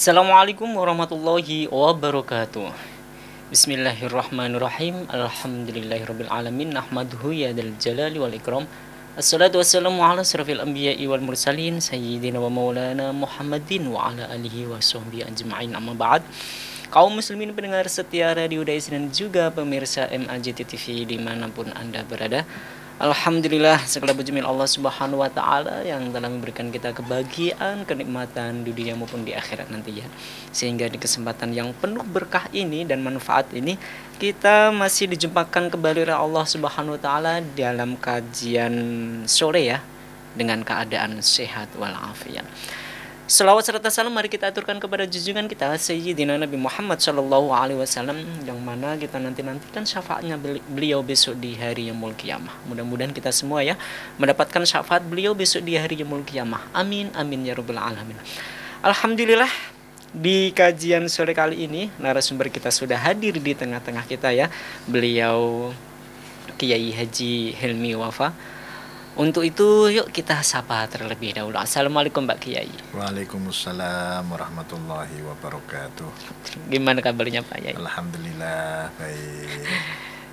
Assalamualaikum warahmatullahi wabarakatuh. Bismillahirrahmanirrahim. Alhamdulillahirabbil alamin. Nahmaduhu ya dzal jalali wal ikram. Assalatu wassalamu ala asrofil anbiya'i wal mursalin sayyidina wa maulana Muhammadin wa ala alihi wa sahbihi ajma'in. Amma ba'd. Kaum muslimin pendengar setia Radio Dais dan juga pemirsa MAJT TV dimanapun Anda berada, alhamdulillah segala puji milik Allah Subhanahu wa taala yang telah memberikan kita kebahagiaan, kenikmatan di dunia maupun di akhirat nanti ya. Sehingga di kesempatan yang penuh berkah ini dan manfaat ini, kita masih dijumpakan kembali oleh Allah Subhanahu wa taala dalam kajian sore ya, dengan keadaan sehat walafiat. Selawat serta salam mari kita aturkan kepada junjungan kita Sayyidina Nabi Muhammad Sallallahu Alaihi Wasallam, yang mana kita nantikan syafaatnya beliau besok di hari yaumul qiyamah. Mudah-mudahan kita semua ya mendapatkan syafaat beliau besok di hari yaumul qiyamah. Amin amin ya rabbal alamin. Alhamdulillah, di kajian sore kali ini narasumber kita sudah hadir di tengah-tengah kita ya. Beliau Kiai Haji Hilmi Wafa. Untuk itu yuk kita sapa terlebih dahulu. Assalamualaikum Pak Kiai. Waalaikumsalam warahmatullahi wabarakatuh. Gimana kabarnya Pak Yai? Alhamdulillah baik.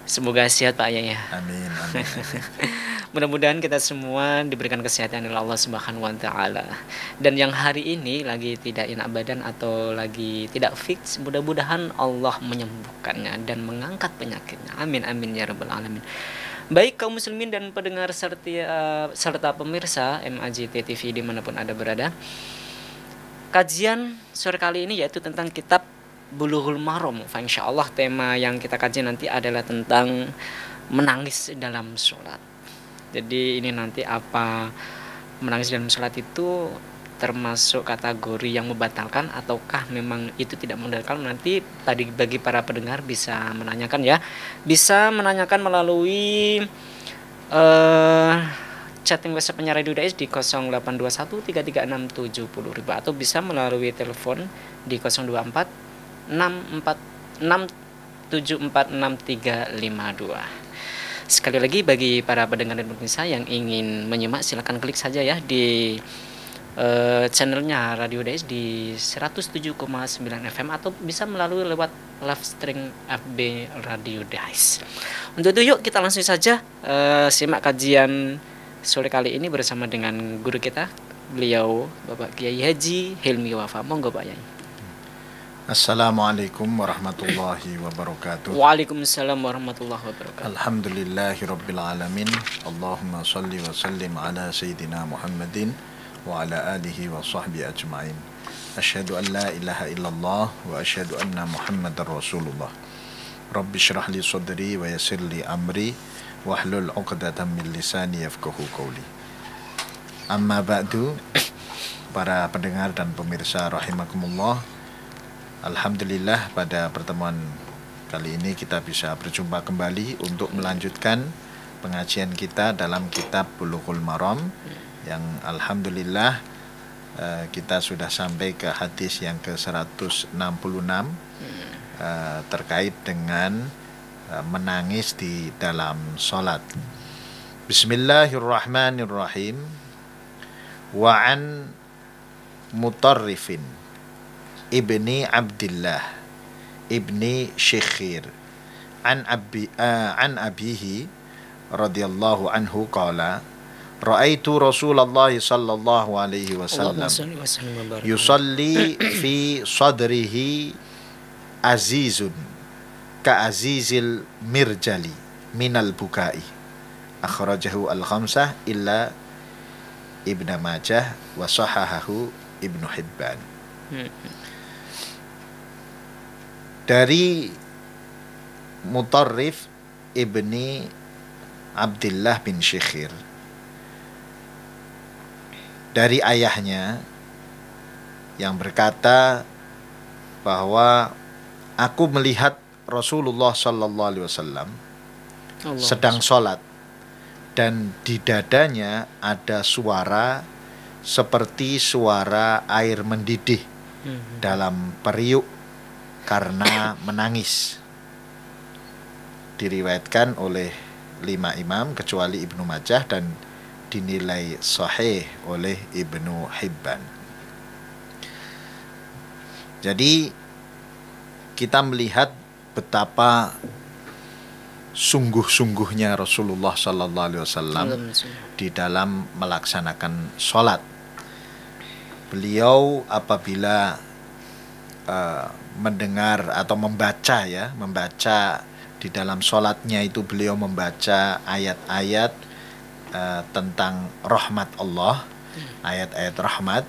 Semoga sehat Pak Yai ya. Amin amin. Mudah-mudahan kita semua diberikan kesehatan oleh Allah Subhanahu wa taala. Dan yang hari ini lagi tidak enak badan atau lagi tidak fix, mudah-mudahan Allah menyembuhkannya dan mengangkat penyakitnya. Amin amin ya rabbal alamin. Baik kaum muslimin dan pendengar serta pemirsa MAJT TV dimanapun Anda berada, kajian sore kali ini yaitu tentang kitab Bulughul Maram. Insyaallah tema yang kita kaji nanti adalah tentang menangis dalam sholat. Jadi ini nanti apa menangis dalam sholat itu termasuk kategori yang membatalkan ataukah memang itu tidak membatalkan, nanti tadi bagi para pendengar bisa menanyakan ya, bisa menanyakan melalui chatting WhatsApp-nya Radio Dais di 0821 336 70.000 atau bisa melalui telepon di 024 646 746 352. Sekali lagi bagi para pendengar dan pemirsa yang ingin menyimak silakan klik saja ya di channelnya Radio Dais di 107,9 FM atau bisa melalui lewat live stream FB Radio Dais. Untuk itu yuk kita langsung saja simak kajian sore kali ini bersama dengan guru kita, beliau Bapak Kiai Haji Hilmi Wafa. Monggo Pak Yai. Assalamualaikum warahmatullahi wabarakatuh. Waalaikumsalam warahmatullahi wabarakatuh. Alhamdulillahirabbil alamin. Allahumma shalli wa sallim ala sayyidina Muhammadin wa ala alihi wa sahbihi ajma'in. Asyhadu an la ilaha illallah wa asyhadu anna Muhammadar Rasulullah. Rabbi shrah li sadri wa yassir li amri wahlul 'uqdatam min lisani yafqahu qawli. Amma ba'du, para pendengar dan pemirsa rahimakumullah. Alhamdulillah pada pertemuan kali ini kita bisa berjumpa kembali untuk melanjutkan pengajian kita dalam kitab Bulughul Maram, yang alhamdulillah kita sudah sampai ke hadis yang ke-166 terkait dengan menangis di dalam sholat. Bismillahirrahmanirrahim. Wa an Mutarrifin ibni Abdillah ibni Syekhir an abihi radhiyallahu anhu qala ra'aitu Rasulullah sallallahu alaihi wasallam yusalli fi sadrihi azizun ka azizil mirjali minal bukai. Akhrajahu al-khamsah illa Ibnu Majah wa sahahahu Ibnu Hibban. Dari Mutarrif ibni Abdillah bin Syekhir, dari ayahnya yang berkata bahwa aku melihat Rasulullah sallallahu alaihi wasallam sedang sholat dan di dadanya ada suara seperti suara air mendidih dalam periuk karena menangis. Diriwayatkan oleh 5 imam kecuali Ibnu Majah dan dinilai sahih oleh Ibnu Hibban. Jadi kita melihat betapa sungguh-sungguhnya Rasulullah Sallallahu Alaihi Wasallam di dalam melaksanakan sholat. Beliau apabila mendengar atau membaca di dalam sholatnya itu beliau membaca ayat-ayat tentang rahmat Allah, ayat-ayat rahmat,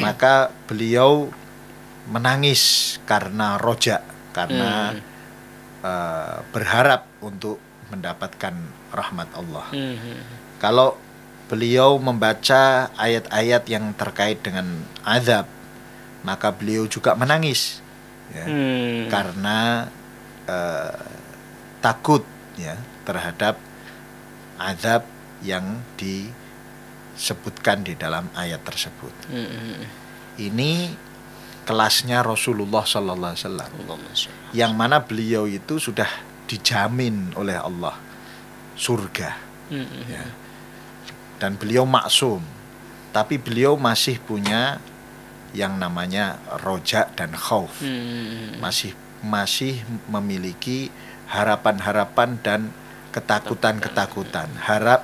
maka beliau menangis karena roja, karena berharap untuk mendapatkan rahmat Allah. Kalau beliau membaca ayat-ayat yang terkait dengan azab, maka beliau juga menangis, ya, karena takut, ya, terhadap azab yang disebutkan di dalam ayat tersebut. Ini kelasnya Rasulullah Sallallahu Alaihi Wasallam, yang mana beliau itu sudah dijamin oleh Allah surga, ya. Dan beliau maksum, tapi beliau masih punya yang namanya roja dan khauf, masih memiliki harapan-harapan dan ketakutan-ketakutan,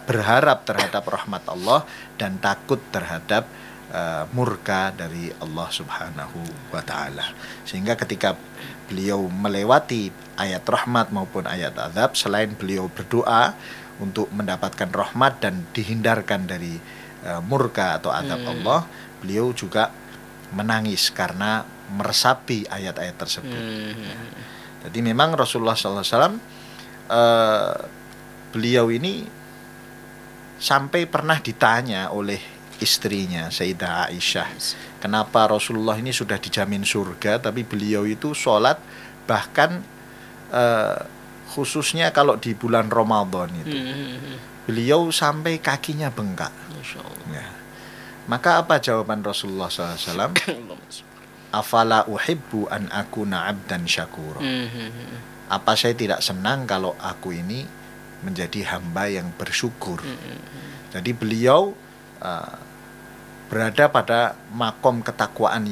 berharap terhadap rahmat Allah dan takut terhadap murka dari Allah Subhanahu wa Ta'ala. Sehingga ketika beliau melewati ayat rahmat maupun ayat azab, selain beliau berdoa untuk mendapatkan rahmat dan dihindarkan dari murka atau azab Allah, beliau juga menangis karena meresapi ayat-ayat tersebut. Jadi memang Rasulullah SAW beliau ini sampai pernah ditanya oleh istrinya Sayyidah Aisyah, kenapa Rasulullah ini sudah dijamin surga tapi beliau itu sholat, bahkan khususnya kalau di bulan Ramadan itu beliau sampai kakinya bengkak, ya. Maka apa jawaban Rasulullah SAW? Afala uhibbu an akuna abdan syakura. Apa saya tidak senang kalau aku ini menjadi hamba yang bersyukur. Jadi beliau berada pada makom ketakwaan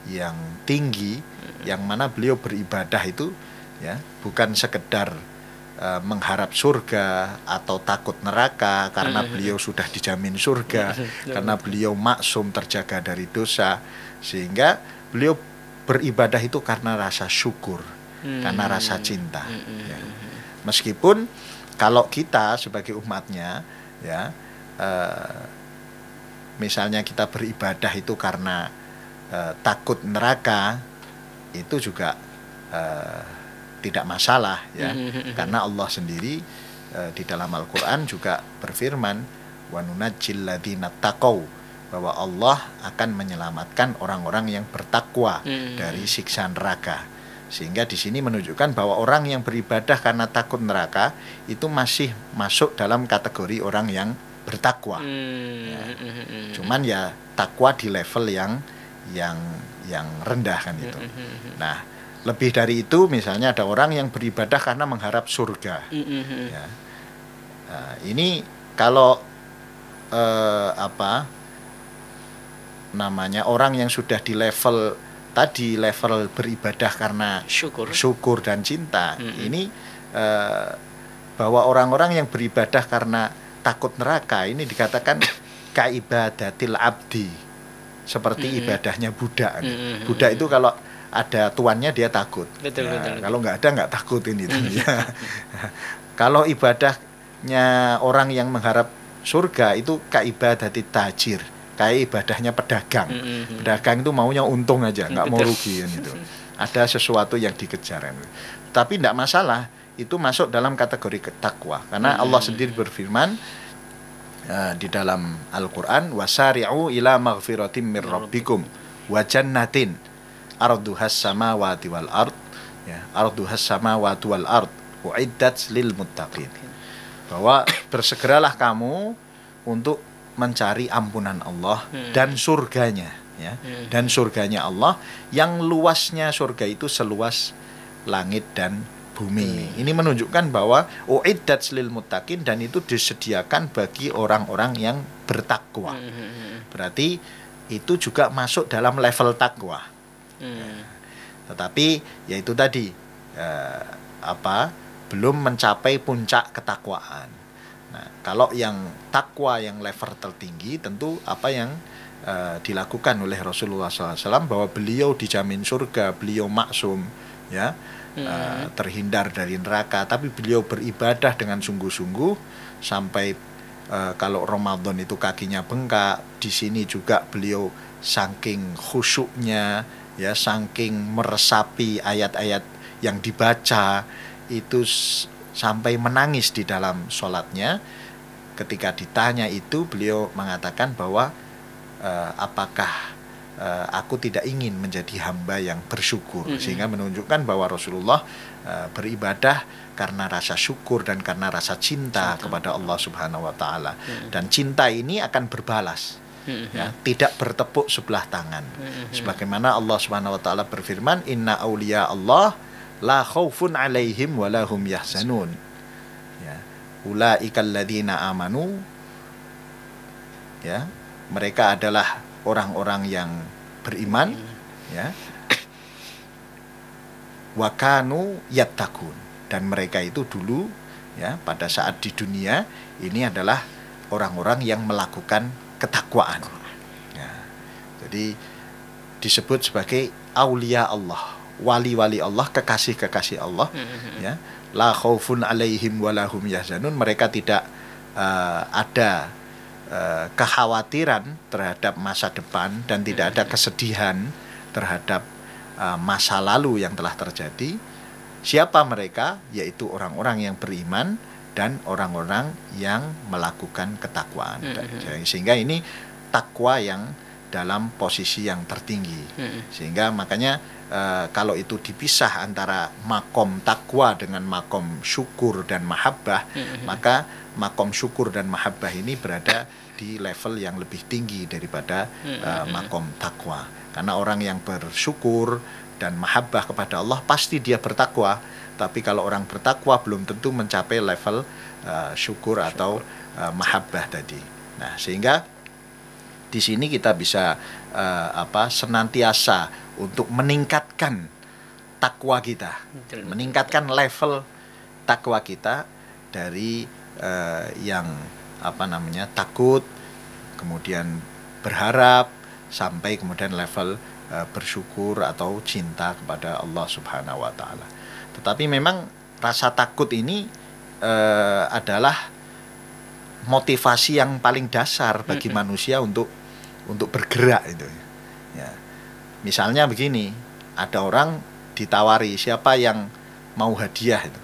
yang tinggi, yang mana beliau beribadah itu, ya, bukan sekedar mengharap surga atau takut neraka karena beliau sudah dijamin surga, karena beliau maksum terjaga dari dosa, sehingga beliau beribadah itu karena rasa syukur, karena rasa cinta, ya. Meskipun kalau kita sebagai umatnya, ya, misalnya kita beribadah itu karena takut neraka, itu juga tidak masalah, ya. Karena Allah sendiri di dalam Al-Quran juga berfirman, wa nunajjil ladzina taqaw, bahwa Allah akan menyelamatkan orang-orang yang bertakwa dari siksa neraka. Sehingga di sini menunjukkan bahwa orang yang beribadah karena takut neraka itu masih masuk dalam kategori orang yang bertakwa. Ya. Cuman ya takwa di level yang rendah kan itu. Nah, lebih dari itu, misalnya ada orang yang beribadah karena mengharap surga. Ya. Nah, ini kalau orang yang sudah di level tadi, level beribadah karena syukur dan cinta, ini bahwa orang-orang yang beribadah karena takut neraka ini dikatakan kaibadatil abdi, seperti ibadahnya budak. Budak itu kalau ada tuannya dia takut. Betul. Kalau nggak ada nggak takut ini. Ya. Kalau ibadahnya orang yang mengharap surga itu kaibadati tajir, kayak ibadahnya pedagang. Pedagang itu maunya untung aja, nggak mau rugi kan itu. Ada sesuatu yang dikejar. Tapi tidak masalah, itu masuk dalam kategori takwa. Karena Allah sendiri berfirman di dalam Al-Quran, wasari'u ila maghfiratim mir rabbikum wa jannatin arduhas samawati wal ard, ya, arduhas samawati wal ard uiddat lil muttaqin, bahwa bersegeralah kamu untuk mencari ampunan Allah dan surganya, ya, dan surganya Allah yang luasnya surga itu seluas langit dan bumi. Ini menunjukkan bahwa uiddat lil muttaqin, dan itu disediakan bagi orang-orang yang bertakwa. Berarti itu juga masuk dalam level takwa. Tetapi yaitu tadi belum mencapai puncak ketakwaan. Nah, kalau yang takwa yang level tertinggi tentu apa yang dilakukan oleh Rasulullah SAW, bahwa beliau dijamin surga, beliau maksum, ya, terhindar dari neraka, tapi beliau beribadah dengan sungguh-sungguh sampai kalau Ramadan itu kakinya bengkak. Di sini juga beliau saking khusyuknya, ya, saking meresapi ayat-ayat yang dibaca itu sampai menangis di dalam sholatnya. Ketika ditanya itu, beliau mengatakan bahwa apakah aku tidak ingin menjadi hamba yang bersyukur, sehingga menunjukkan bahwa Rasulullah beribadah karena rasa syukur dan karena rasa cinta kepada Allah Subhanahu wa Ta'ala. Dan cinta ini akan berbalas, ya, tidak bertepuk sebelah tangan. Sebagaimana Allah Subhanahu wa Ta'ala berfirman, inna auliya Allah la khaufun alaihim wa lahum yahzanun, ya, ulaikal ladzina amanu, ya, mereka adalah orang-orang yang beriman, ya, wa kanu yattaqun, dan mereka itu dulu, ya, pada saat di dunia ini adalah orang-orang yang melakukan ketakwaan, ya. Jadi disebut sebagai aulia Allah, wali-wali Allah, kekasih-kekasih Allah, ya. La khaufun alaihim walahum yahzanun, mereka tidak ada kekhawatiran terhadap masa depan dan tidak ada kesedihan terhadap masa lalu yang telah terjadi. Siapa mereka? Yaitu orang-orang yang beriman dan orang-orang yang melakukan ketakwaan. Sehingga ini takwa yang dalam posisi yang tertinggi. Sehingga makanya kalau itu dipisah antara makom takwa dengan makom syukur dan mahabbah, maka makom syukur dan mahabbah ini berada di level yang lebih tinggi daripada makom takwa. Karena orang yang bersyukur dan mahabbah kepada Allah pasti dia bertakwa. Tapi kalau orang bertakwa belum tentu mencapai level syukur atau mahabbah tadi. Nah, sehingga di sini kita bisa senantiasa untuk meningkatkan takwa kita, meningkatkan level takwa kita dari yang takut, kemudian berharap, sampai kemudian level bersyukur atau cinta kepada Allah Subhanahu wa Ta'ala. Tetapi memang rasa takut ini adalah motivasi yang paling dasar bagi manusia untuk bergerak itu, ya. Misalnya begini, ada orang ditawari, siapa yang mau hadiah itu,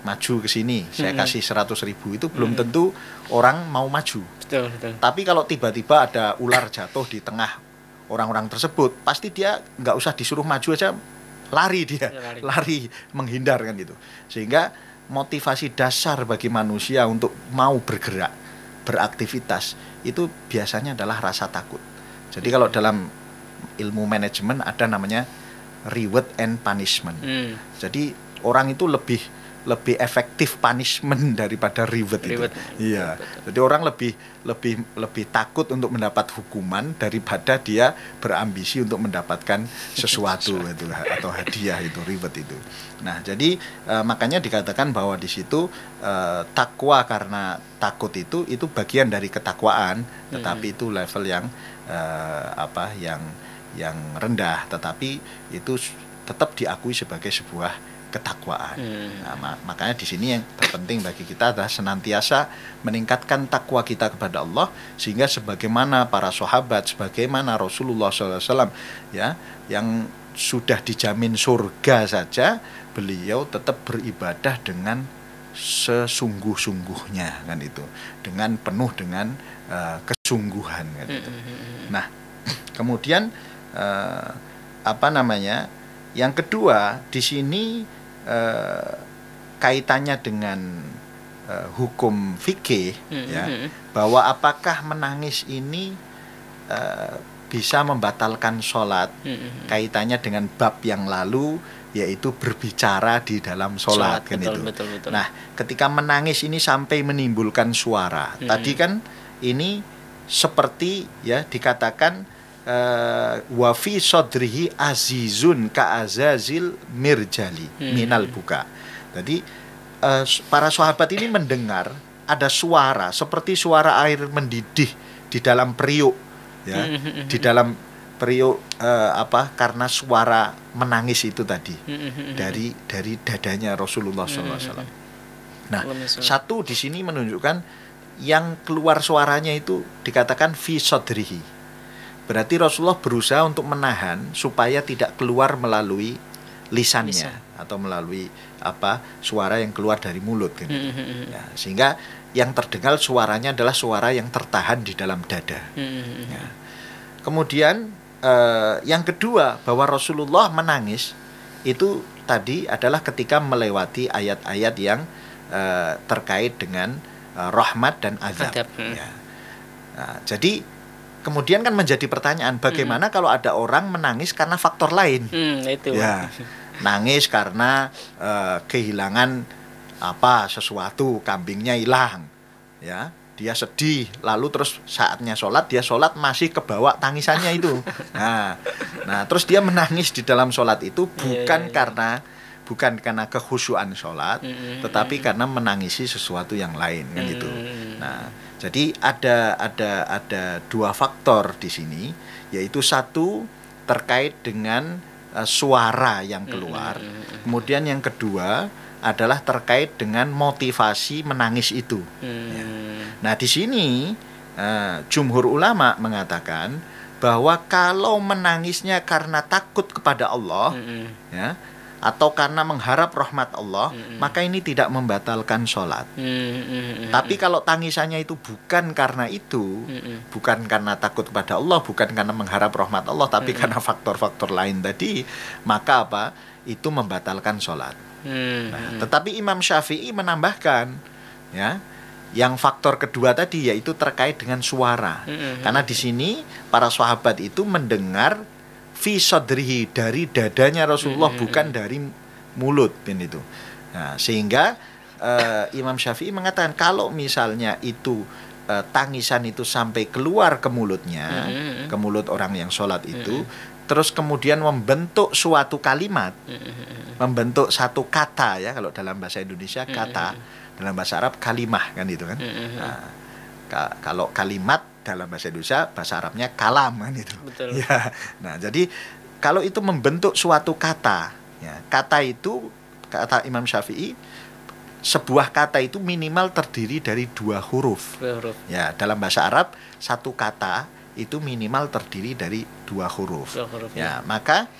maju ke sini, saya kasih 100.000, itu belum tentu orang mau maju. Betul. Tapi kalau tiba-tiba ada ular jatuh di tengah orang-orang tersebut, pasti dia nggak usah disuruh maju aja, lari dia, lari menghindar kan gitu. Sehingga motivasi dasar bagi manusia untuk mau bergerak, beraktivitas, itu biasanya adalah rasa takut. Jadi kalau dalam ilmu manajemen ada namanya reward and punishment. Jadi orang itu lebih efektif punishment daripada reward itu. Iya. Jadi orang lebih takut untuk mendapat hukuman daripada dia berambisi untuk mendapatkan sesuatu itu atau hadiah itu, reward itu. Nah, jadi makanya dikatakan bahwa di situ takwa karena takut itu bagian dari ketakwaan, tetapi itu level yang yang rendah, tetapi itu tetap diakui sebagai sebuah ketakwaan. Nah, makanya di sini yang terpenting bagi kita adalah senantiasa meningkatkan takwa kita kepada Allah, sehingga sebagaimana para sahabat, sebagaimana Rasulullah SAW, ya, yang sudah dijamin surga saja, beliau tetap beribadah dengan sesungguh-sungguhnya, kan itu, dengan penuh dengan kesungguhan, kan itu. Nah, kemudian yang kedua di sini kaitannya dengan hukum fikih, ya, bahwa apakah menangis ini bisa membatalkan sholat, kaitannya dengan bab yang lalu, yaitu berbicara di dalam sholat, kan itu. Betul. Nah, ketika menangis ini sampai menimbulkan suara, tadi kan ini seperti, ya, dikatakan wa fi sodrihi azizun ka'azazil mirjali minal buka. Jadi para sahabat ini mendengar ada suara seperti suara air mendidih di dalam periuk, ya, di dalam periuk karena suara menangis itu tadi dari dadanya Rasulullah SAW. Nah, satu di sini menunjukkan yang keluar suaranya itu dikatakan fi sodrihi. Berarti Rasulullah berusaha untuk menahan supaya tidak keluar melalui lisannya atau melalui suara yang keluar dari mulut gitu. Ya, sehingga yang terdengar suaranya adalah suara yang tertahan di dalam dada. Ya. Kemudian yang kedua, bahwa Rasulullah menangis itu tadi adalah ketika melewati ayat-ayat yang terkait dengan rahmat dan azab. Ya. Nah, jadi kemudian kan menjadi pertanyaan, bagaimana kalau ada orang menangis karena faktor lain? Itu. Ya, nangis karena kehilangan sesuatu, kambingnya hilang, ya, dia sedih, lalu terus saatnya sholat, dia sholat masih kebawa tangisannya itu. Nah, terus dia menangis di dalam sholat itu bukan karena kekhusyuan sholat, tetapi karena menangisi sesuatu yang lain, kan gitu. Nah, jadi ada dua faktor di sini, yaitu satu terkait dengan suara yang keluar, kemudian yang kedua adalah terkait dengan motivasi menangis itu. Ya. Nah, di sini jumhur ulama mengatakan bahwa kalau menangisnya karena takut kepada Allah, ya, atau karena mengharap rahmat Allah, maka ini tidak membatalkan sholat. Tapi kalau tangisannya itu bukan karena itu, bukan karena takut kepada Allah, bukan karena mengharap rahmat Allah, tapi karena faktor-faktor lain tadi, maka itu membatalkan sholat. Nah, tetapi Imam Syafi'i menambahkan, ya, yang faktor kedua tadi yaitu terkait dengan suara. Karena di sini para sahabat itu mendengar fi sodrihi, dari dadanya Rasulullah, bukan dari mulut, itu. Nah, sehingga Imam Syafi'i mengatakan kalau misalnya itu tangisan itu sampai keluar ke mulutnya, ke mulut orang yang sholat itu, terus kemudian membentuk suatu kalimat, membentuk satu kata, ya, kalau dalam bahasa Indonesia kata, dalam bahasa Arab kalimah, kan itu kan. Nah, kalau kalimat dalam bahasa Indonesia, bahasa Arabnya kalam, kan itu. Betul. Ya. Nah, jadi kalau itu membentuk suatu kata, ya, kata itu, kata Imam Syafi'i, sebuah kata itu minimal terdiri dari 2 huruf. Ya, dalam bahasa Arab satu kata itu minimal terdiri dari 2 huruf. Ya, maka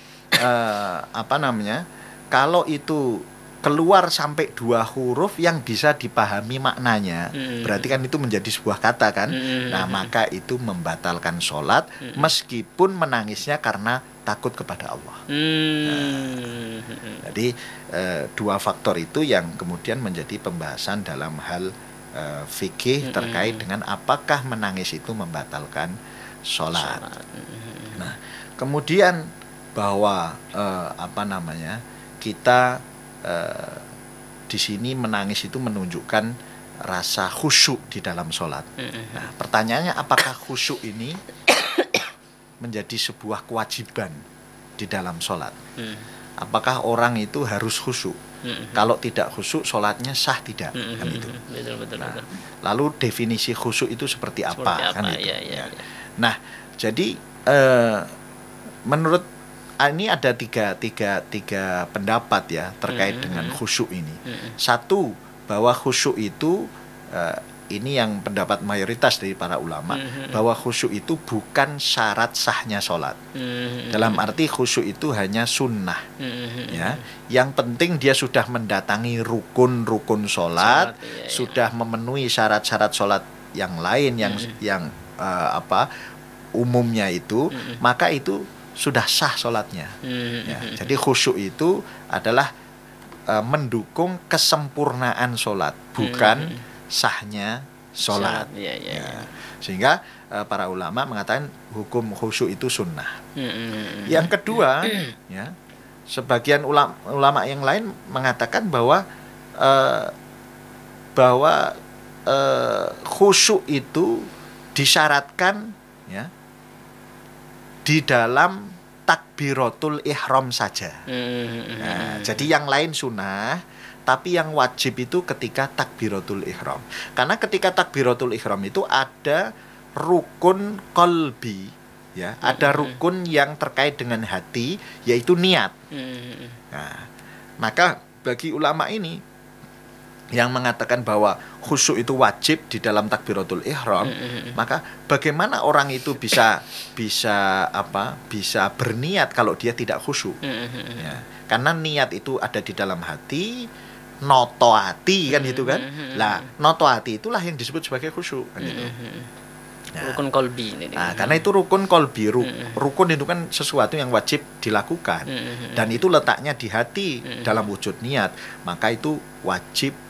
kalau itu keluar sampai 2 huruf yang bisa dipahami maknanya, berarti kan itu menjadi sebuah kata, kan. Nah, maka itu membatalkan sholat, meskipun menangisnya karena takut kepada Allah. Nah, jadi 2 faktor itu yang kemudian menjadi pembahasan dalam hal fikih terkait dengan apakah menangis itu membatalkan sholat. Nah, kemudian bahwa kita di sini menangis itu menunjukkan rasa khusyuk di dalam sholat. Nah, pertanyaannya, apakah khusyuk ini menjadi sebuah kewajiban di dalam sholat? Apakah orang itu harus khusyuk? Kalau tidak khusyuk, sholatnya sah tidak? Kan itu. Betul. Lalu definisi khusyuk itu seperti apa? Kan itu. Ya. Nah, jadi menurut ini ada tiga pendapat, ya, terkait dengan khusyuk ini. Satu, bahwa khusyuk itu ini yang pendapat mayoritas dari para ulama, bahwa khusyuk itu bukan syarat sahnya sholat. Dalam arti khusyuk itu hanya sunnah, ya. Yang penting dia sudah mendatangi rukun-rukun sholat, sudah memenuhi syarat-syarat sholat yang lain yang umumnya itu, maka itu sudah sah sholatnya. Ya, jadi khusyuk itu adalah mendukung kesempurnaan sholat, bukan sahnya sholat. Ya. Sehingga para ulama mengatakan hukum khusyuk itu sunnah. Yang kedua, ya, sebagian ulama yang lain mengatakan bahwa khusyuk itu disyaratkan, ya, di dalam takbiratul ihram saja. Nah, jadi yang lain sunnah, tapi yang wajib itu ketika takbiratul ihram. Karena ketika takbiratul ihram itu ada rukun qalbi, ya, ada rukun yang terkait dengan hati, yaitu niat. Nah, maka bagi ulama ini yang mengatakan bahwa khusyuk itu wajib di dalam takbiratul ihram, maka bagaimana orang itu bisa berniat kalau dia tidak khusyuk? Ya, karena niat itu ada di dalam hati, noto hati kan itu kan. Lah, noto hati itulah yang disebut sebagai khusyuk kan itu. Nah, rukun kolbi ini. Nah, karena itu rukun kolbi, rukun itu kan sesuatu yang wajib dilakukan, dan itu letaknya di hati dalam wujud niat, maka itu wajib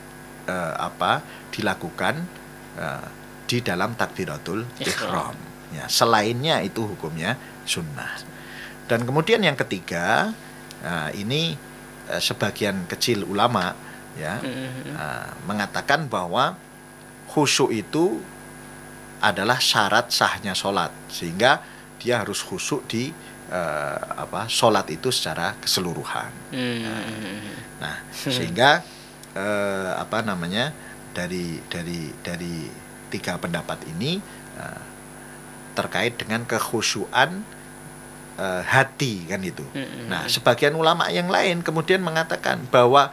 dilakukan di dalam takbiratul ihram. Ya, selainnya itu hukumnya sunnah. Dan kemudian yang ketiga, ini sebagian kecil ulama ya mengatakan bahwa khusyuk itu adalah syarat sahnya sholat, sehingga dia harus khusyuk di sholat itu secara keseluruhan. Nah, sehingga dari tiga pendapat ini terkait dengan kekhusyuan hati kan itu. Nah, sebagian ulama yang lain kemudian mengatakan bahwa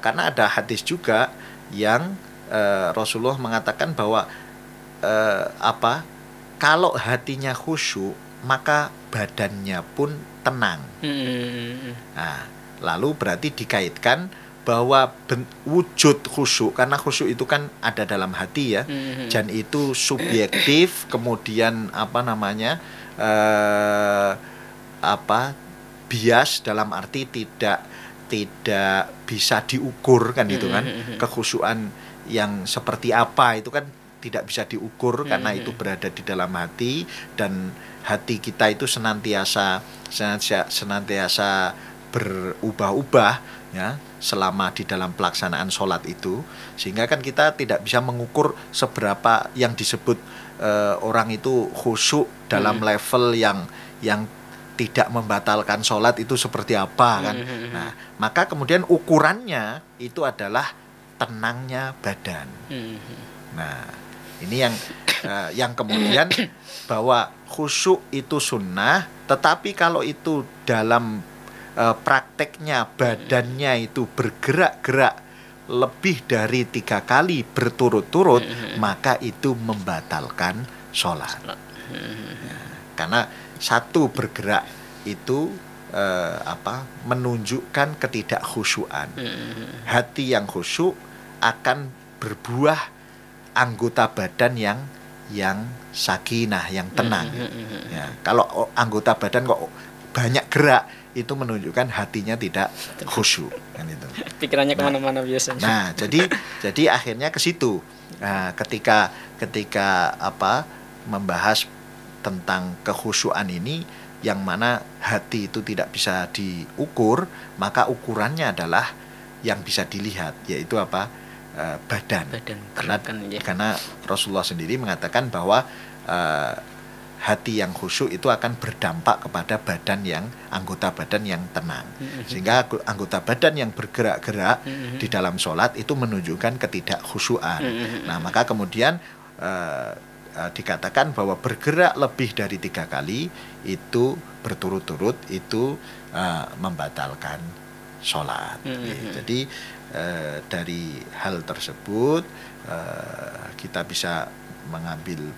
karena ada hadis juga yang Rasulullah mengatakan bahwa kalau hatinya khusyuk maka badannya pun tenang. Nah, lalu berarti dikaitkan bahwa wujud khusyuk, karena khusyuk itu kan ada dalam hati ya, dan itu subjektif, kemudian bias dalam arti tidak bisa diukur kan itu kan. Kekhusyuan yang seperti apa itu kan tidak bisa diukur karena itu berada di dalam hati, dan hati kita itu senantiasa berubah-ubah ya selama di dalam pelaksanaan sholat itu, sehingga kan kita tidak bisa mengukur seberapa yang disebut orang itu khusyuk dalam level yang tidak membatalkan sholat itu seperti apa kan. Nah, maka kemudian ukurannya itu adalah tenangnya badan. Nah, ini yang kemudian bahwa khusyuk itu sunnah, tetapi kalau itu dalam prakteknya badannya itu bergerak-gerak lebih dari 3 kali berturut-turut, maka itu membatalkan sholat. Karena satu bergerak itu menunjukkan ketidakkhusyuan. Hati yang khusyuk akan berbuah anggota badan yang sakinah, yang tenang. Ya, kalau anggota badan kok banyak gerak, itu menunjukkan hatinya tidak khusyuk kan itu. Pikirannya kemana-mana biasanya. Nah, jadi akhirnya ke situ. Nah, ketika membahas tentang kekhusyuan ini, yang mana hati itu tidak bisa diukur, maka ukurannya adalah yang bisa dilihat, yaitu badan. Karena Rasulullah sendiri mengatakan bahwa hati yang khusyuk itu akan berdampak kepada anggota badan yang tenang. Sehingga anggota badan yang bergerak-gerak di dalam sholat itu menunjukkan ketidakkhusyuan. Nah, maka kemudian dikatakan bahwa bergerak lebih dari 3 kali itu berturut-turut itu membatalkan sholat. Jadi dari hal tersebut kita bisa mengambil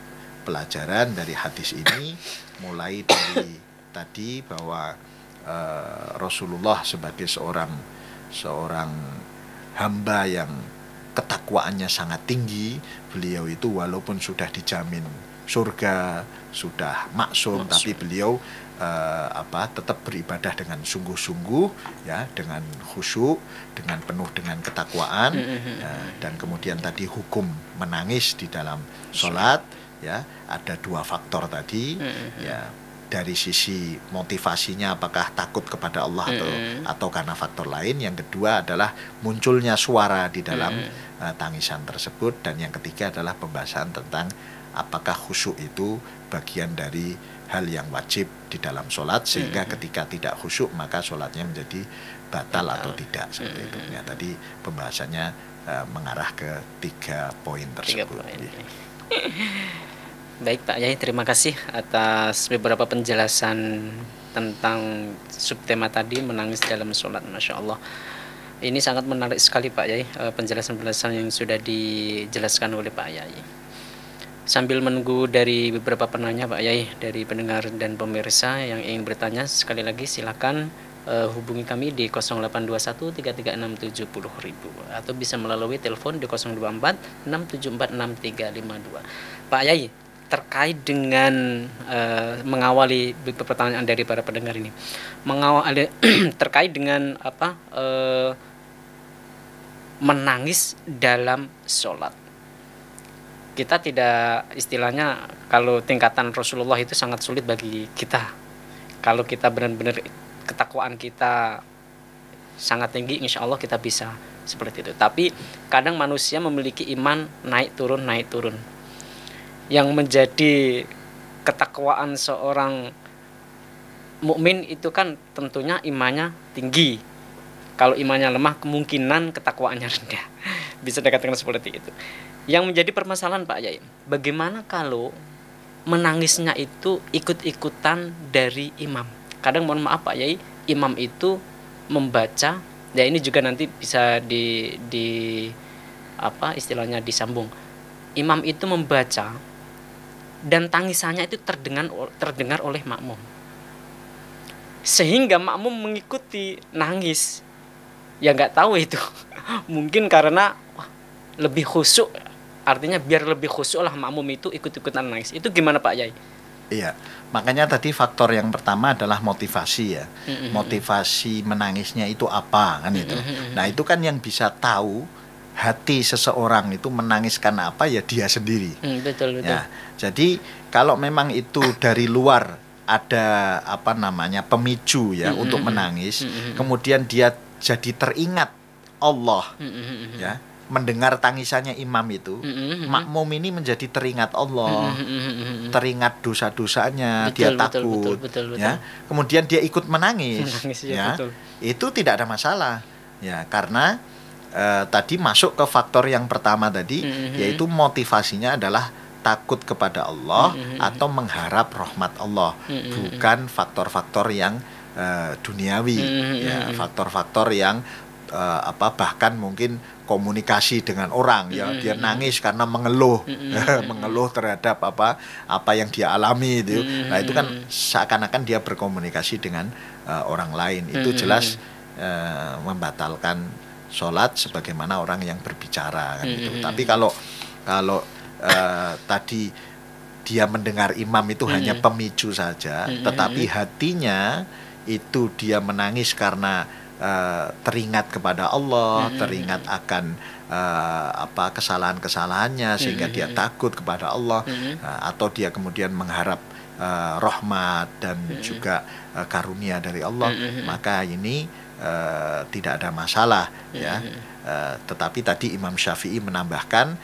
pelajaran dari hadis ini, mulai dari tadi bahwa Rasulullah sebagai seorang hamba yang ketakwaannya sangat tinggi, beliau itu walaupun sudah dijamin surga, sudah maksum, tapi beliau tetap beribadah dengan sungguh-sungguh ya, dengan khusyuk, dengan penuh dengan ketakwaan, dan kemudian tadi hukum menangis di dalam sholat ya, ada 2 faktor tadi ya, dari sisi motivasinya apakah takut kepada Allah atau karena faktor lain. Yang kedua adalah munculnya suara di dalam tangisan tersebut, dan yang ketiga adalah pembahasan tentang apakah khusyuk itu bagian dari hal yang wajib di dalam sholat, sehingga ketika tidak khusyuk maka sholatnya menjadi batal atau tidak, seperti itu. Ya, tadi pembahasannya mengarah ke 3 poin tersebut. Baik Pak Yai, terima kasih atas beberapa penjelasan tentang subtema tadi, menangis dalam sholat. Masya Allah, ini sangat menarik sekali Pak Yai, penjelasan-penjelasan yang sudah dijelaskan oleh Pak Yai. Sambil menunggu dari beberapa penanya Pak Yai, dari pendengar dan pemirsa yang ingin bertanya, sekali lagi silakan hubungi kami di 0821 336 70.000 atau bisa melalui telepon di 024 674 6352. Pak Yai, terkait dengan mengawali pertanyaan dari para pendengar ini, mengawali terkait dengan menangis dalam sholat. Kita tidak, istilahnya kalau tingkatan Rasulullah itu sangat sulit bagi kita. Kalau kita benar-benar ketakwaan kita sangat tinggi, insya Allah kita bisa seperti itu. Tapi kadang manusia memiliki iman naik turun. Yang menjadi ketakwaan seorang mukmin itu kan tentunya imannya tinggi. Kalau imannya lemah, kemungkinan ketakwaannya rendah. Bisa dikatakan seperti itu. Yang menjadi permasalahan Pak Yai, bagaimana kalau menangisnya itu ikut-ikutan dari imam? Kadang mohon maaf Pak Yai, imam itu membaca, ya ini juga nanti bisa istilahnya disambung. Imam itu membaca dan tangisannya itu terdengar oleh makmum, sehingga makmum mengikuti nangis. Ya nggak tahu itu mungkin karena lebih khusyuk, artinya biar lebih khusyuk lah makmum itu ikut-ikutan nangis. Itu gimana Pak Yai? Iya, makanya tadi faktor yang pertama adalah motivasi ya. Motivasi menangisnya itu apa kan itu. Nah itu kan yang bisa tahu hati seseorang itu menangis karena apa, ya dia sendiri. Betul. Ya, jadi kalau memang itu dari luar ada pemicu ya untuk menangis, kemudian dia jadi teringat Allah, ya, mendengar tangisannya imam itu, makmum ini menjadi teringat Allah, teringat dosa-dosanya, dia takut, betul. Ya, kemudian dia ikut menangis, ya, betul. itu tidak ada masalah, ya, karena tadi masuk ke faktor yang pertama tadi, yaitu motivasinya adalah takut kepada Allah atau mengharap rahmat Allah, bukan faktor-faktor yang duniawi, ya, faktor-faktor yang bahkan mungkin komunikasi dengan orang, ya, dia nangis karena mengeluh, mengeluh terhadap apa yang dia alami itu. Nah itu kan seakan-akan dia berkomunikasi dengan orang lain, itu jelas membatalkan sholat sebagaimana orang yang berbicara kan gitu. Tapi kalau tadi dia mendengar imam itu hanya pemicu saja, tetapi hatinya itu dia menangis karena teringat kepada Allah, teringat akan kesalahan-kesalahannya sehingga dia takut kepada Allah, atau dia kemudian mengharap rahmat dan juga karunia dari Allah, maka ini tidak ada masalah, ya. Tetapi tadi Imam Syafi'i menambahkan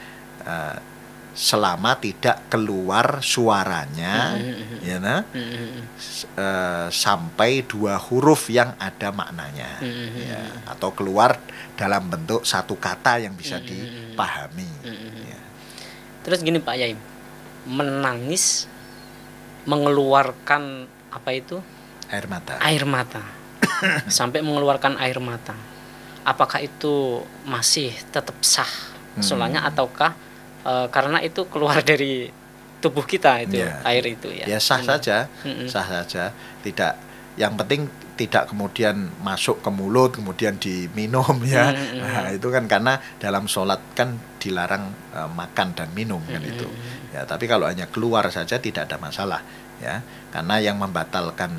selama tidak keluar suaranya, ya, sampai 2 huruf yang ada maknanya, ya, atau keluar dalam bentuk satu kata yang bisa dipahami. Ya. Terus gini Pak Yai, menangis mengeluarkan air mata sampai mengeluarkan air mata, apakah itu masih tetap sah sholatnya, ataukah karena itu keluar dari tubuh kita itu, air itu ya sah saja, sah saja, tidak, yang penting tidak kemudian masuk ke mulut kemudian diminum, ya. Nah, itu kan karena dalam sholat kan dilarang makan dan minum kan itu, ya. Tapi kalau hanya keluar saja tidak ada masalah, ya, karena yang membatalkan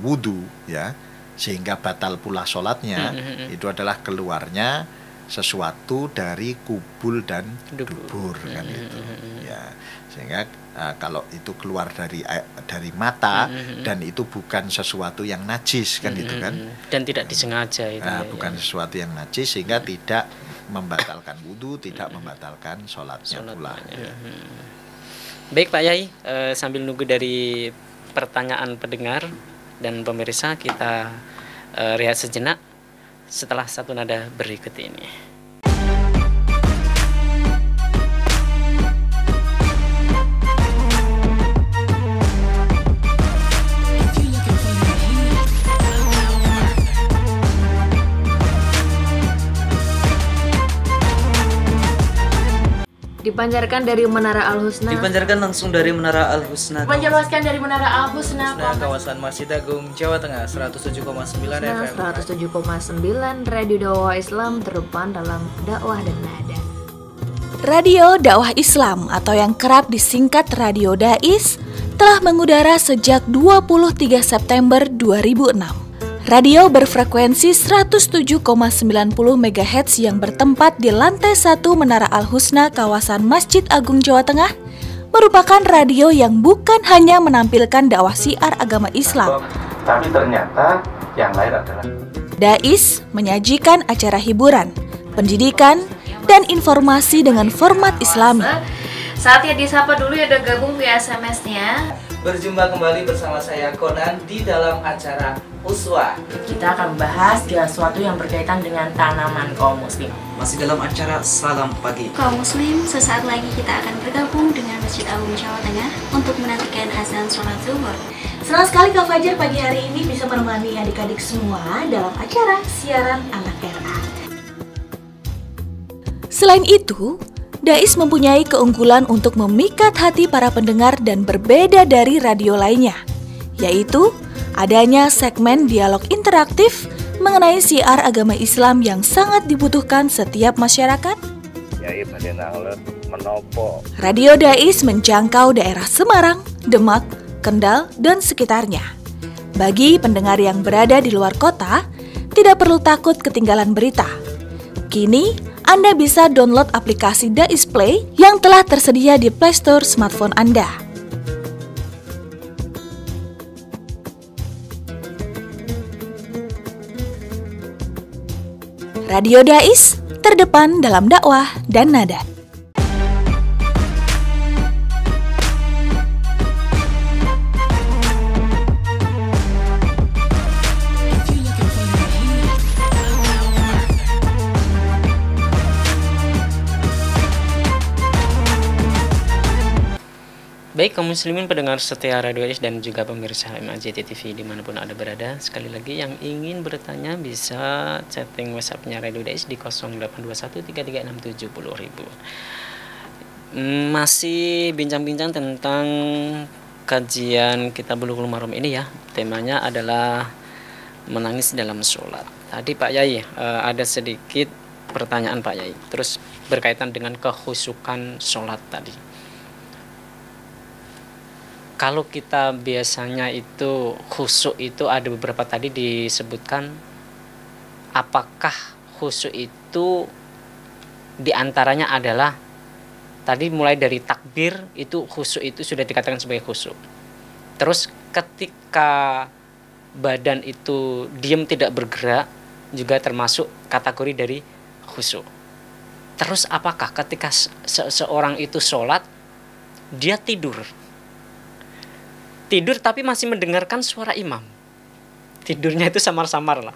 wudu, ya, sehingga batal pula sholatnya, itu adalah keluarnya sesuatu dari kubul dan dubur kan itu, ya, sehingga kalau itu keluar dari mata dan itu bukan sesuatu yang najis kan itu kan, dan tidak disengaja itu, bukan sesuatu yang najis sehingga tidak membatalkan wudu, tidak membatalkan sholatnya pula, ya. Baik Pak Yai, sambil nunggu dari pertanyaan pendengar dan pemirsa, kita rehat sejenak setelah satu nada berikut ini. Dipancarkan dari Menara Al-Husna. Dipancarkan langsung dari Menara Al-Husna. Menjelaskan dari Menara Al-Husna. Kawasan Masjid Agung, Jawa Tengah, 107,9 FM. 107,9 Radio Dakwah Islam terdepan dalam dakwah dan nada. Radio Dakwah Islam atau yang kerap disingkat Radio Dais telah mengudara sejak 23 September 2006. Radio berfrekuensi 107,90 MHz yang bertempat di lantai 1 Menara Al-Husna kawasan Masjid Agung Jawa Tengah merupakan radio yang bukan hanya menampilkan dakwah syiar agama Islam, tapi ternyata yang lain adalah Dais menyajikan acara hiburan, pendidikan, dan informasi dengan format Islami. Saatnya disapa dulu ya, udah gabung via SMS-nya. Berjumpa kembali bersama saya Conan di dalam acara Uswah. Kita akan membahas sesuatu yang berkaitan dengan tanaman kaum muslim. Masih dalam acara Salam Pagi. Kaum muslim, sesaat lagi kita akan bergabung dengan Masjid Agung Jawa Tengah untuk menantikan azan sholat zuhur. Senang sekali Kak Fajar pagi hari ini bisa menemani adik-adik semua dalam acara siaran anak RA. Selain itu, Dais mempunyai keunggulan untuk memikat hati para pendengar dan berbeda dari radio lainnya, yaitu adanya segmen dialog interaktif mengenai syiar agama Islam yang sangat dibutuhkan setiap masyarakat. Radio Dais menjangkau daerah Semarang, Demak, Kendal, dan sekitarnya. Bagi pendengar yang berada di luar kota, tidak perlu takut ketinggalan berita. Kini, Anda bisa download aplikasi Dais Play yang telah tersedia di Play Store smartphone Anda. Radio Dais, terdepan dalam dakwah dan nada. Baik kaum muslimin pendengar setia Radio Dais dan juga pemirsa MAJT TV dimanapun Anda berada, sekali lagi yang ingin bertanya bisa chatting WhatsApp-nya Radio Dais di 082133670000. Masih bincang-bincang tentang kajian Kitab Bulughul Maram ini ya. Temanya adalah menangis dalam sholat. Tadi Pak Yai ada sedikit pertanyaan Pak Yai, terus berkaitan dengan kekhusyukan sholat tadi. Kalau kita biasanya itu khusyuk itu ada beberapa tadi disebutkan, apakah khusyuk itu diantaranya adalah tadi mulai dari takbir itu khusyuk itu sudah dikatakan sebagai khusyuk. Terus ketika badan itu diam tidak bergerak juga termasuk kategori dari khusyuk. Terus apakah ketika seorang itu sholat dia tidur tapi masih mendengarkan suara imam, tidurnya itu samar-samar lah,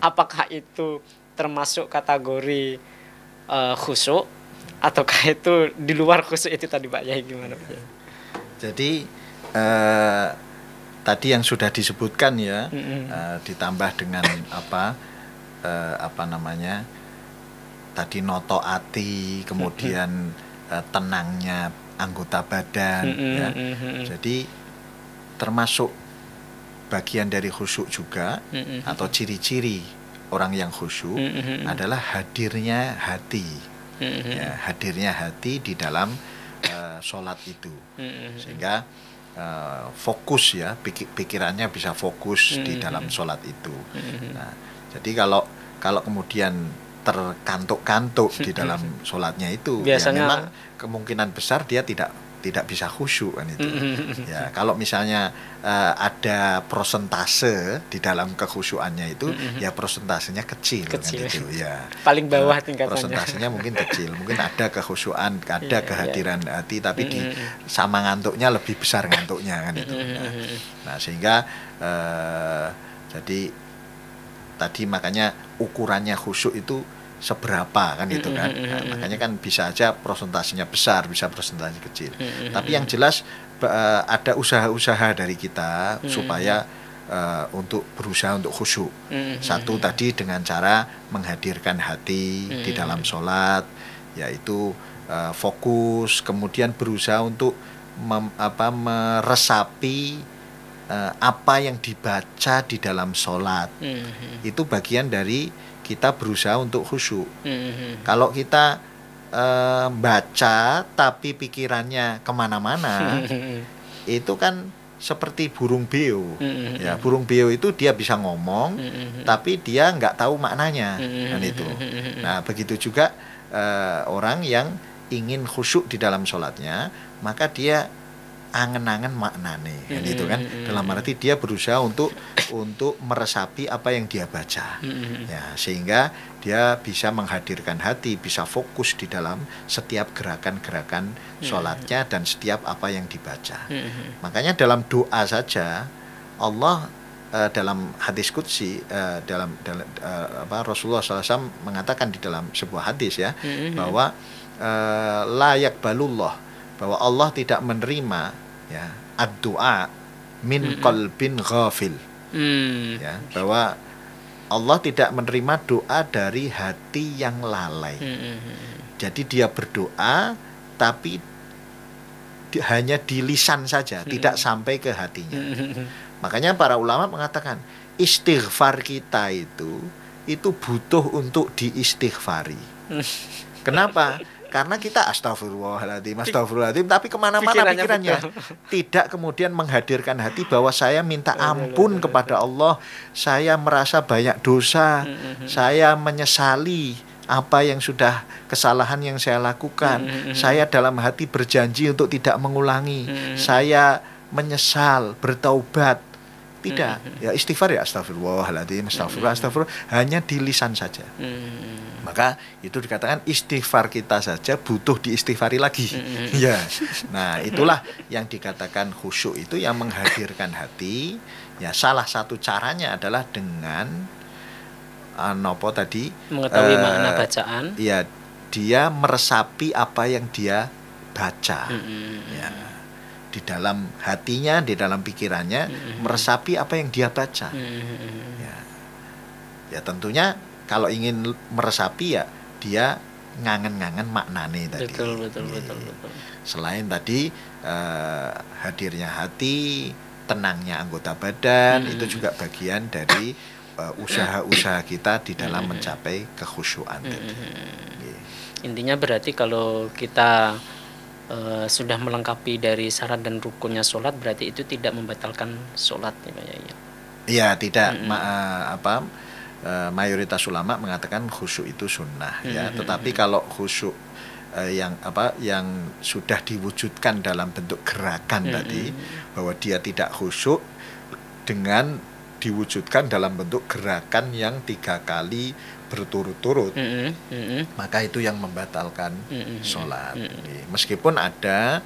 apakah itu termasuk kategori khusyuk ataukah itu di luar khusyuk itu tadi Pak Yai, gimana Pak? Jadi tadi yang sudah disebutkan ya, ditambah dengan apa namanya tadi noto ati, kemudian tenangnya anggota badan ya. Jadi termasuk bagian dari khusyuk juga, atau ciri-ciri orang yang khusyuk adalah hadirnya hati, ya, hadirnya hati di dalam sholat itu, sehingga fokus ya, pikirannya bisa fokus di dalam sholat itu. Nah, jadi kalau kemudian terkantuk-kantuk di dalam sholatnya itu, biasanya ya memang kemungkinan besar dia tidak tidak bisa khusyuk kan itu. Ya, kalau misalnya ada prosentase di dalam kekhusyuannya itu, ya prosentasenya kecil kan itu ya. Paling bawah tingkatannya. Prosentasenya mungkin kecil, mungkin ada kekhusyuan, ada kehadiran hati, tapi di sama ngantuknya lebih besar ngantuknya kan itu. Nah, sehingga jadi tadi makanya ukurannya khusyuk itu seberapa kan itu kan. Nah, makanya kan bisa aja prosentasenya besar, bisa prosentasenya kecil. Tapi yang jelas ada usaha-usaha dari kita supaya untuk berusaha untuk khusyuk. Satu tadi dengan cara menghadirkan hati di dalam sholat, yaitu fokus, kemudian berusaha untuk meresapi apa yang dibaca di dalam sholat. Itu bagian dari kita berusaha untuk khusyuk. Kalau kita baca tapi pikirannya kemana-mana, itu kan seperti burung beo. Ya, burung beo itu dia bisa ngomong, tapi dia nggak tahu maknanya, kan itu. Nah, begitu juga orang yang ingin khusyuk di dalam sholatnya, maka dia angen-angen maknane, kan itu kan. Dalam arti dia berusaha untuk meresapi apa yang dia baca, ya, sehingga dia bisa menghadirkan hati, bisa fokus di dalam setiap gerakan-gerakan sholatnya dan setiap apa yang dibaca. Makanya dalam doa saja Allah dalam hadis qudsi, Rasulullah SAW mengatakan di dalam sebuah hadis ya, bahwa layak balullah, bahwa Allah tidak menerima ya ad-du'a min qalbin ghafil. Ya, bahwa Allah tidak menerima doa dari hati yang lalai. Jadi dia berdoa tapi hanya di lisan saja, tidak sampai ke hatinya. Makanya para ulama mengatakan istighfar kita itu butuh untuk diistighfari. Kenapa? Karena kita astagfirullahaladzim, tapi kemana-mana pikirannya tidak kemudian menghadirkan hati bahwa saya minta ampun kepada Allah, saya merasa banyak dosa, saya menyesali apa yang sudah kesalahan yang saya lakukan, saya dalam hati berjanji untuk tidak mengulangi, saya menyesal, bertaubat. Tidak, ya istighfar ya astagfirullahaladzim, astagfirullah, hanya di lisan saja. Maka itu dikatakan istighfar kita saja butuh diistighfari lagi. Ya, nah itulah yang dikatakan khusyuk itu, yang menghadirkan hati. Ya, salah satu caranya adalah dengan mengetahui makna bacaan. Ya, dia meresapi apa yang dia baca. Ya. Di dalam hatinya, di dalam pikirannya, meresapi apa yang dia baca. Ya, tentunya kalau ingin meresapi ya dia ngangen-ngangen maknane tadi. Betul. Selain tadi hadirnya hati, tenangnya anggota badan, itu juga bagian dari usaha-usaha kita di dalam mencapai kekhusyuan tadi. Intinya berarti kalau kita sudah melengkapi dari syarat dan rukunnya sholat, berarti itu tidak membatalkan sholat ya Pak Yai? Iya, tidak. Mayoritas ulama mengatakan khusyuk itu sunnah ya. Tetapi kalau khusyuk yang sudah diwujudkan dalam bentuk gerakan tadi, bahwa dia tidak khusyuk dengan diwujudkan dalam bentuk gerakan yang 3 kali berturut-turut, maka itu yang membatalkan sholat. Meskipun ada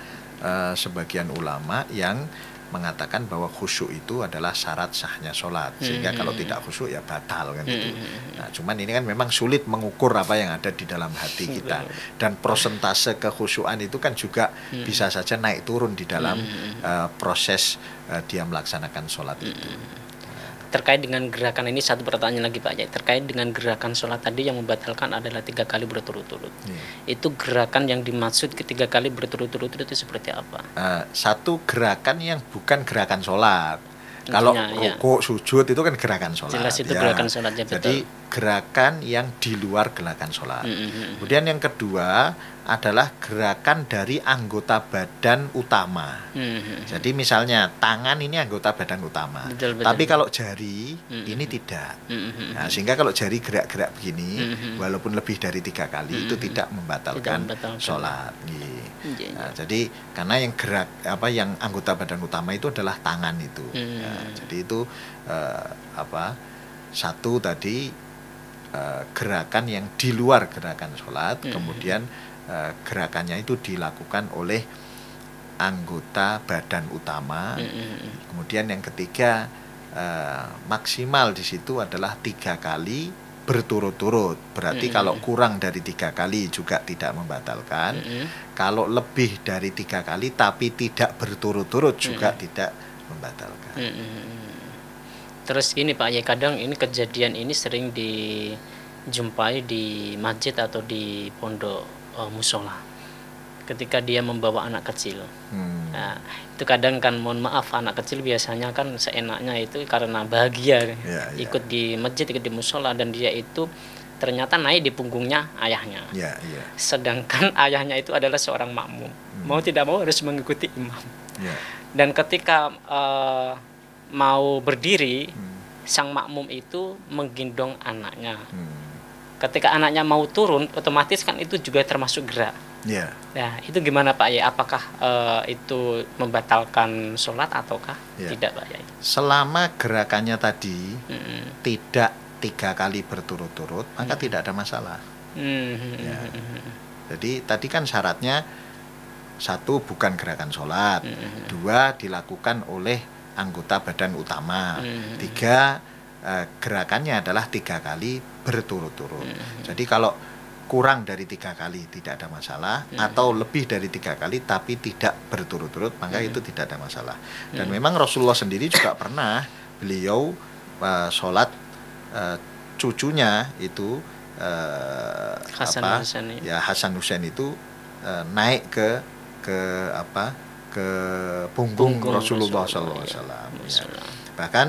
sebagian ulama yang mengatakan bahwa khusyuk itu adalah syarat sahnya sholat, sehingga kalau tidak khusyuk ya batal kan gitu. Nah, cuman ini kan memang sulit mengukur apa yang ada di dalam hati kita, dan prosentase kekhusyuan itu kan juga bisa saja naik turun di dalam proses dia melaksanakan sholat itu. Terkait dengan gerakan ini, satu pertanyaan lagi Pak Yai, terkait dengan gerakan sholat tadi yang membatalkan adalah 3 kali berturut-turut. Itu gerakan yang dimaksud 3 kali berturut-turut itu seperti apa? Satu gerakan yang bukan gerakan sholat. Kalau rukuk, sujud itu kan gerakan sholat. Jelas itu ya. gerakan sholatnya, betul. Jadi gerakan yang di luar gerakan sholat. Kemudian yang kedua adalah gerakan dari anggota badan utama. Jadi misalnya tangan ini anggota badan utama, Betul. tapi kalau jari ini tidak. Nah, sehingga kalau jari gerak-gerak begini, walaupun lebih dari 3 kali itu tidak membatalkan sholat. Nah, jadi karena yang gerak yang anggota badan utama itu adalah tangan itu. Nah, jadi itu satu tadi gerakan yang di luar gerakan sholat, kemudian gerakannya itu dilakukan oleh anggota badan utama. Kemudian yang ketiga maksimal di situ adalah 3 kali berturut-turut. Berarti kalau kurang dari 3 kali juga tidak membatalkan. Kalau lebih dari 3 kali tapi tidak berturut-turut juga tidak membatalkan. Terus ini Pak ya, kadang ini kejadian ini sering dijumpai di masjid atau di pondok musola. Ketika dia membawa anak kecil, nah, itu kadang kan mohon maaf anak kecil biasanya kan seenaknya itu karena bahagia ikut di masjid, ikut di musola, dan dia itu ternyata naik di punggungnya ayahnya. Sedangkan ayahnya itu adalah seorang makmum, mau tidak mau harus mengikuti imam. Dan ketika mau berdiri, sang makmum itu menggendong anaknya. Ketika anaknya mau turun, otomatis kan itu juga termasuk gerak. Nah, itu gimana Pak ya? Apakah itu membatalkan sholat ataukah tidak Pak ya? Selama gerakannya tadi tidak 3 kali berturut-turut, maka tidak ada masalah. Jadi tadi kan syaratnya 1 bukan gerakan sholat, 2 dilakukan oleh anggota badan utama, 3 gerakannya adalah 3 kali berturut-turut. Jadi kalau kurang dari 3 kali tidak ada masalah, atau lebih dari 3 kali tapi tidak berturut-turut, maka itu tidak ada masalah. Dan memang Rasulullah sendiri juga pernah beliau sholat cucunya itu Hasan Husain itu naik ke punggung Rasulullah SAW. Bahkan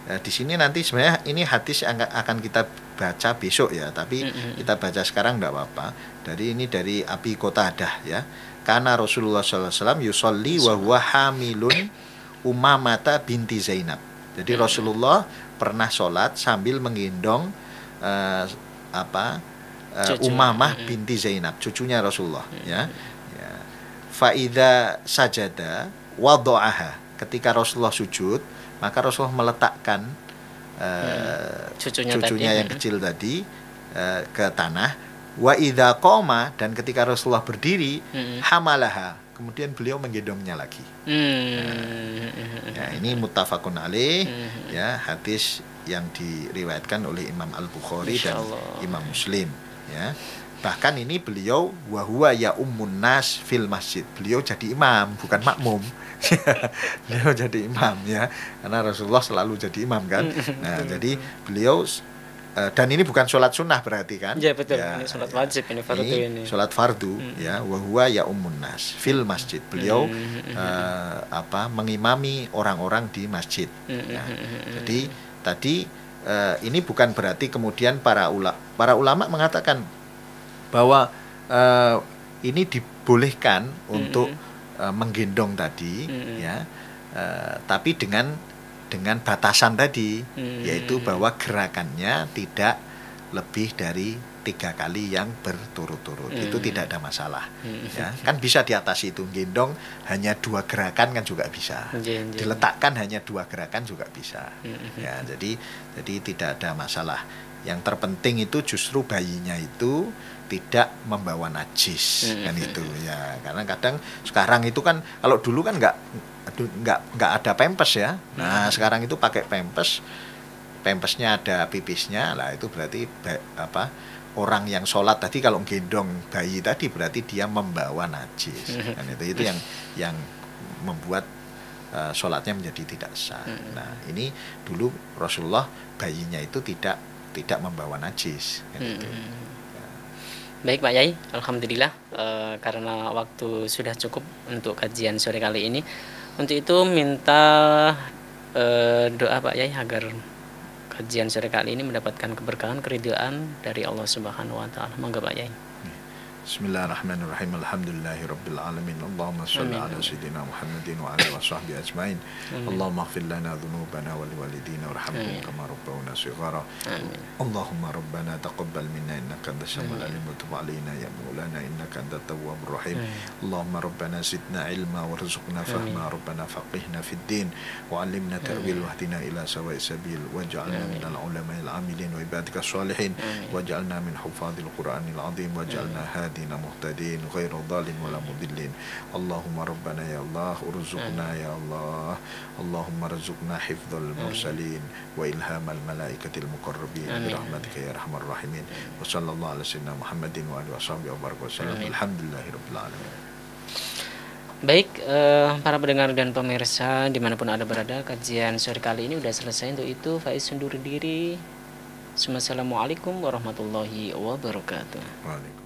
di sini nanti sebenarnya ini hadis akan kita baca besok ya, tapi kita baca sekarang enggak apa-apa. Dari Abi Qatadah ya. Karena Rasulullah SAW yusolli wa huwa hamilun Umamata binti Zainab. Jadi Rasulullah pernah sholat sambil menggendong Umamah binti Zainab, cucunya Rasulullah ya. Faida sajada wado'aha. Ketika Rasulullah sujud, maka Rasulullah meletakkan cucunya yang kecil tadi ke tanah. Wa idza qoma, dan ketika Rasulullah berdiri, hamalaha, kemudian beliau menggendongnya lagi. Ya, ini muttafaqun alaih ya, hadis yang diriwayatkan oleh Imam Al-Bukhari dan Imam Muslim ya. Bahkan ini beliau wa huwa ya ummun nas fil masjid. Beliau jadi imam, bukan makmum. Beliau jadi imam ya. Karena Rasulullah selalu jadi imam kan. Nah, jadi beliau dan ini bukan sholat sunnah berarti kan? Ya betul, ini sholat wajib, ini fardu ini. Sholat fardu ya, wa huwa ya ummun nas fil masjid. Beliau mengimami orang-orang di masjid. Ya. Jadi tadi ini bukan berarti kemudian para ulama mengatakan bahwa ini dibolehkan untuk menggendong tadi ya, tapi dengan batasan tadi, yaitu bahwa gerakannya tidak lebih dari 3 kali yang berturut-turut. Itu tidak ada masalah ya. Kan bisa diatasi itu, gendong hanya 2 gerakan kan juga bisa, diletakkan hanya 2 gerakan juga bisa ya. Jadi tidak ada masalah. Yang terpenting itu justru bayinya itu tidak membawa najis kan itu ya. Karena kadang sekarang itu kan, kalau dulu kan nggak ada pampers ya. Nah sekarang itu pakai pampersnya ada pipisnya lah, itu berarti orang yang sholat tadi kalau gendong bayi tadi berarti dia membawa najis kan itu yang membuat sholatnya menjadi tidak sah. Nah ini dulu Rasulullah bayinya itu tidak membawa najis kan itu. Baik Pak Yai, alhamdulillah karena waktu sudah cukup untuk kajian sore kali ini. Untuk itu minta doa Pak Yai agar kajian sore kali ini mendapatkan keberkahan, keridhaan dari Allah Subhanahu wa taala. Monggo Pak Yai. Bismillahirrahmanirrahim. Alhamdulillahi rabbil alamin. Allahumma shalli ala sayyidina Muhammadin wa ala washabbihi ajmain. Allahumma ighfir lana dhunubana wa liwalidina warhamhum kama rabbawna shighara. Allahumma rabbana taqabbal minna innaka antas samiul alim wa tub alaina ya maulana innaka antat tawwabur rahim. Allahumma rabbana zidna ilma warzuqna fahma. Rabbana faqihna fid din wa 'allimna ta'wil wahdina ila sawa'is sabil waj'alna minal ulama'il 'amilin wa ibadika sholihin waj'alna min hufadhil qur'anil 'azim waj'alna هادنا مهتدين غير ضال ولا مضلين اللهم ربنا يا الله ارزقنا يا الله اللهم ارزقنا حفظ المرسلين وإلهام الملائكة المقربين برحمتك يا أرحم الراحمين وصلى الله على سيدنا محمد وآله وصحبه وسلم الحمد لله رب العالمين. Baik, para pendengar dan pemirsa dimanapun Anda berada, kajian sore kali ini sudah selesai. Untuk itu Faiz undur diri. Assalamualaikum warahmatullahi wabarakatuh.